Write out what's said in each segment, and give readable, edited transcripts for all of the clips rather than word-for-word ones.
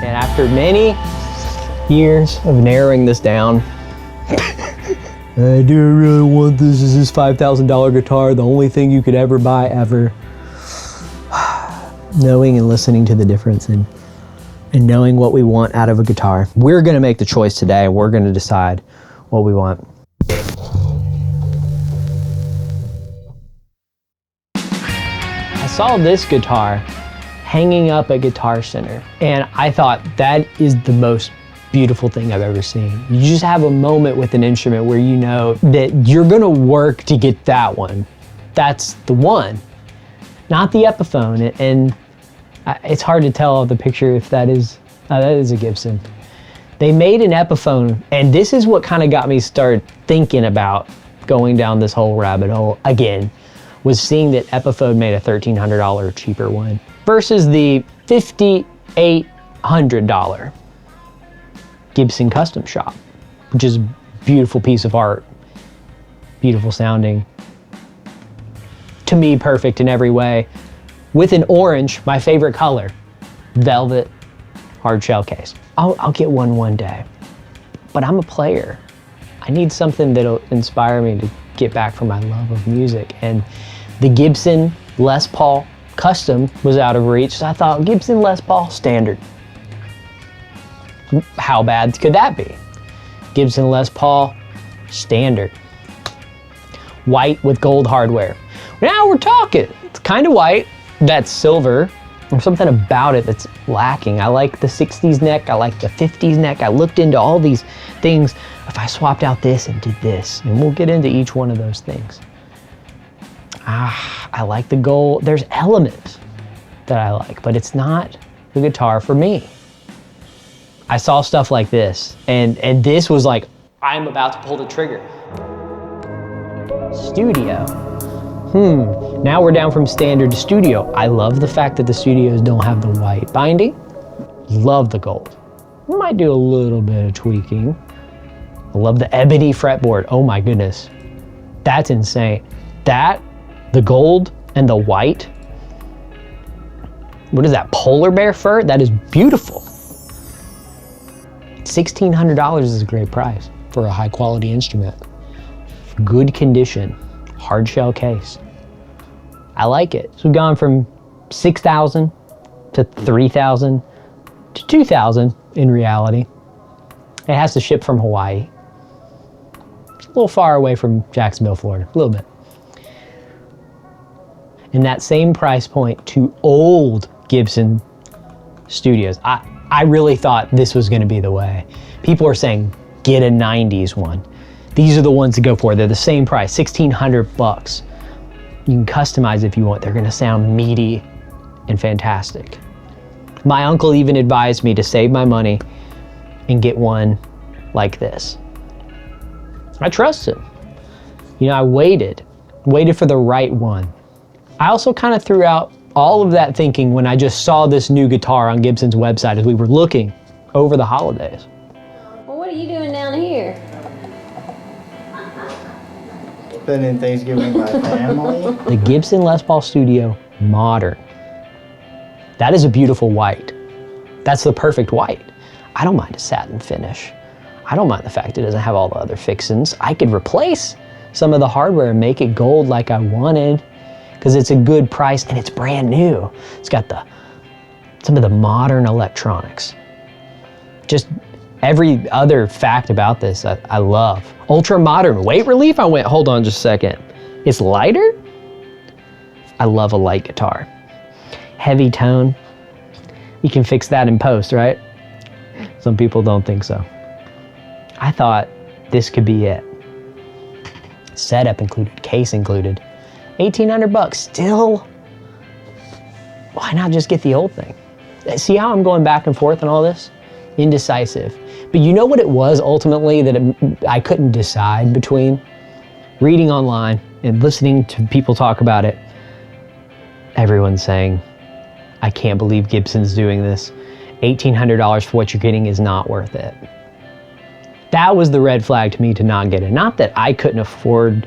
And after many years of narrowing this down, I do really want this. This is $5,000 guitar, the only thing you could ever buy ever. Knowing and listening to the difference and knowing what we want out of a guitar. We're gonna make the choice today. We're gonna decide what we want. I saw this guitar hanging up at Guitar Center, and I thought that is the most beautiful thing I've ever seen. You just have a moment with an instrument where you know that you're gonna work to get that one. That's the one, not the Epiphone. And it's hard to tell off the picture if that is a Gibson. They made an Epiphone, and this is what kind of got me started thinking about going down this whole rabbit hole again, was seeing that Epiphone made a $1,300 cheaper one versus the $5,800 Gibson Custom Shop, which is a beautiful piece of art, beautiful sounding. To me, perfect in every way. With an orange, my favorite color, velvet hard shell case. I'll get one day, but I'm a player. I need something that'll inspire me to get back for my love of music. And the Gibson Les Paul Custom was out of reach, so I thought Gibson Les Paul Standard. How bad could that be? Gibson Les Paul Standard. White with gold hardware. Now we're talking. It's kind of white, that's silver. There's something about it that's lacking. I like the 60s neck, I like the 50s neck. I looked into all these things. If I swapped out this and did this, and we'll get into each one of those things. I like the gold. There's elements that I like, but it's not the guitar for me. I saw stuff like this, and this was like, I'm about to pull the trigger. Studio. Now we're down from standard to studio. I love the fact that the studios don't have the white binding. Love the gold. Might do a little bit of tweaking. I love the ebony fretboard. Oh my goodness. That's insane. That, the gold and the white. What is that, polar bear fur? That is beautiful. $1,600 is a great price for a high quality instrument. Good condition, hard shell case. I like it. So we've gone from 6,000 to 3,000 to 2,000 in reality. It has to ship from Hawaii. It's a little far away from Jacksonville, Florida, a little bit. And that same price point to old Gibson studios. I really thought this was gonna be the way. People are saying, get a 90s one. These are the ones to go for. They're the same price, 1,600 bucks. You can customize if you want. They're gonna sound meaty and fantastic. My uncle even advised me to save my money and get one like this. I trust him. You know, I waited for the right one. I also kind of threw out all of that thinking when I just saw this new guitar on Gibson's website as we were looking over the holidays. Well, what are you doing down here? Spending Thanksgiving with my family. The Gibson Les Paul Studio Modern. That is a beautiful white. That's the perfect white. I don't mind a satin finish. I don't mind the fact it doesn't have all the other fixins. I could replace some of the hardware and make it gold like I wanted, because it's a good price and it's brand new. It's got some of the modern electronics. Just every other fact about this I love. Ultra modern weight relief. I went, hold on just a second. It's lighter? I love a light guitar. Heavy tone. You can fix that in post, right? Some people don't think so. I thought this could be it. Setup included, case included. 1,800 bucks, still, why not just get the old thing? See how I'm going back and forth on all this? Indecisive. But you know what it was ultimately that I couldn't decide between? Reading online and listening to people talk about it. Everyone's saying, I can't believe Gibson's doing this. $1,800 for what you're getting is not worth it. That was the red flag to me to not get it. Not that I couldn't afford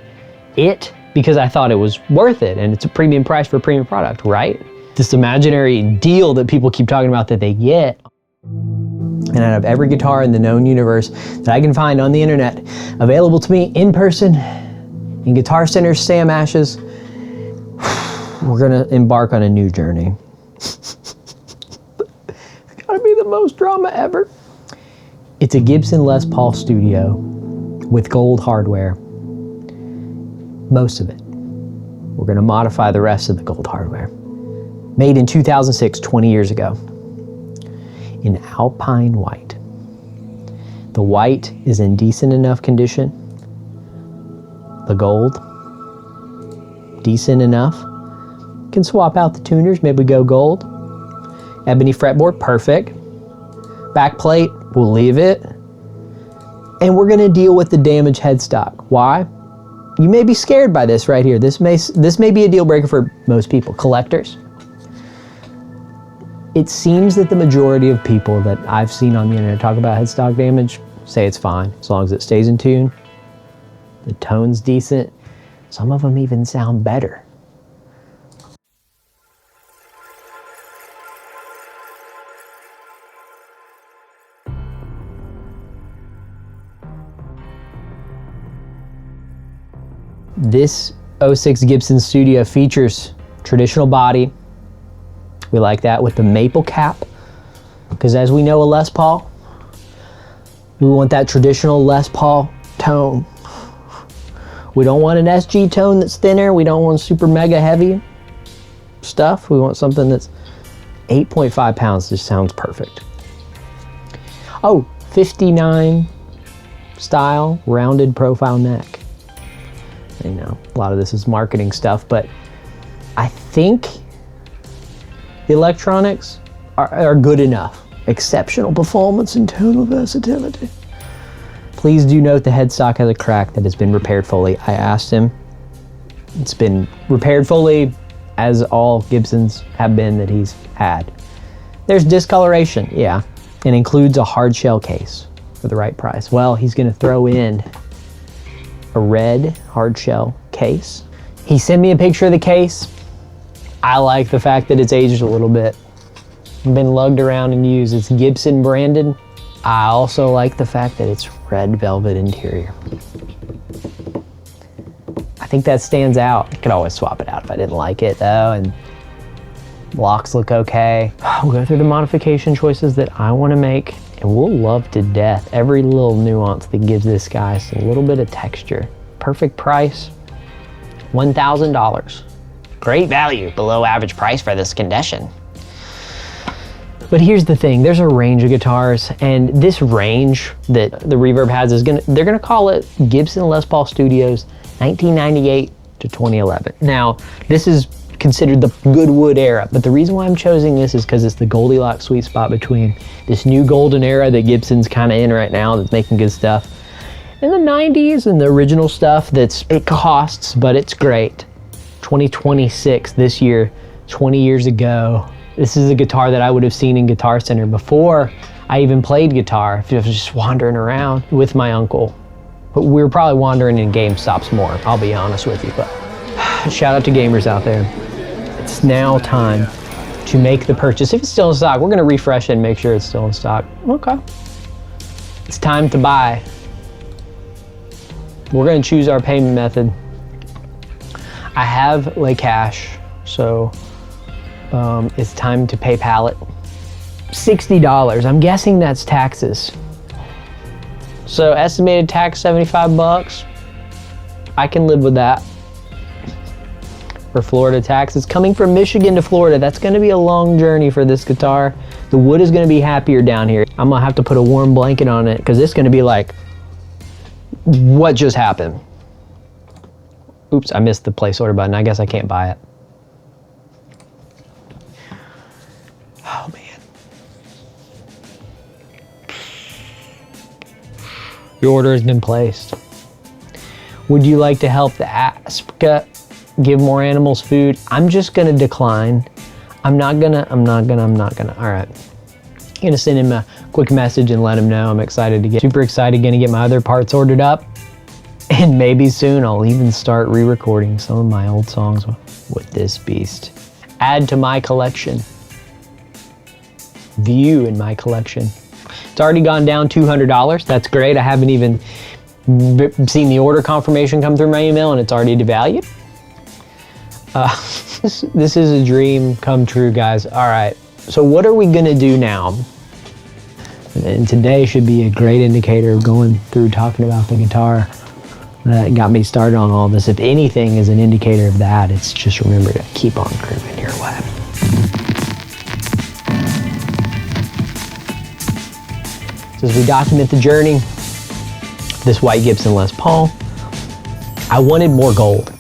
it, because I thought it was worth it and it's a premium price for a premium product, right? This imaginary deal that people keep talking about that they get. And out of every guitar in the known universe that I can find on the internet, available to me in person, in Guitar Center's Sam Ashes, we're gonna embark on a new journey. It's gotta be the most drama ever. It's a Gibson Les Paul Studio with gold hardware. Most of it. We're gonna modify the rest of the gold hardware. Made in 2006, 20 years ago. In Alpine white. The white is in decent enough condition. The gold, decent enough. Can swap out the tuners, maybe go gold. Ebony fretboard, perfect. Back plate, we'll leave it. And we're gonna deal with the damaged headstock. Why? You may be scared by this right here. This may be a deal breaker for most people, collectors. It seems that the majority of people that I've seen on the internet talk about headstock damage say it's fine, as long as it stays in tune. The tone's decent. Some of them even sound better. This 06 Gibson Studio features traditional body. We like that with the maple cap, because as we know a Les Paul, we want that traditional Les Paul tone. We don't want an SG tone that's thinner. We don't want super mega heavy stuff. We want something that's 8.5 pounds, just sounds perfect. Oh, 59 style rounded profile neck. I know a lot of this is marketing stuff, but I think the electronics are good enough. Exceptional performance and tonal versatility. Please do note the headstock has a crack that has been repaired fully. I asked him. It's been repaired fully, as all Gibsons have been that he's had. There's discoloration, yeah, and includes a hard shell case for the right price. Well, he's gonna throw in a red hard shell case. He sent me a picture of the case. I like the fact that it's aged a little bit. Been lugged around and used. It's Gibson branded. I also like the fact that it's red velvet interior. I think that stands out. I could always swap it out if I didn't like it though, and locks look okay. We'll go through the modification choices that I want to make, and we'll love to death every little nuance that gives this guy a little bit of texture. Perfect price, $1,000. Great value, below average price for this condition. But here's the thing, there's a range of guitars, and this range that the Reverb has is they're gonna call it Gibson Les Paul Studios 1998 to 2011. Now, this is considered the Goodwood era, but the reason why I'm choosing this is because it's the Goldilocks sweet spot between this new golden era that Gibson's kind of in right now that's making good stuff, and the 90s and the original stuff it costs, but it's great. 2026, this year, 20 years ago. This is a guitar that I would have seen in Guitar Center before I even played guitar. If I was just wandering around with my uncle. But we were probably wandering in GameStops more, I'll be honest with you. But shout out to gamers out there. It's now time to make the purchase. If it's still in stock, we're gonna refresh it and make sure it's still in stock. Okay. It's time to buy. We're gonna choose our payment method. I have Lay Cash, so it's time to PayPal it. $60, I'm guessing that's taxes. So estimated tax, 75 bucks. I can live with that. For Florida taxes, coming from Michigan to Florida, that's gonna be a long journey for this guitar. The wood is gonna be happier down here. I'm gonna have to put a warm blanket on it because it's gonna be like, what just happened? Oops, I missed the place order button. I guess I can't buy it. Oh man. Your order has been placed. Would you like to help the Africa give more animals food? I'm just gonna decline. I'm not gonna. All right. I'm gonna send him a quick message and let him know I'm excited to super excited, gonna get my other parts ordered up. And maybe soon I'll even start re-recording some of my old songs with this beast. Add to my collection. view in my collection. It's already gone down $200. That's great. I haven't even seen the order confirmation come through my email and it's already devalued. This is a dream come true, guys. All right, so what are we gonna do now? And today should be a great indicator of going through talking about the guitar that got me started on all this. If anything is an indicator of that, it's just remember to keep on grooving your way. So as we document the journey, this white Gibson Les Paul, I wanted more gold.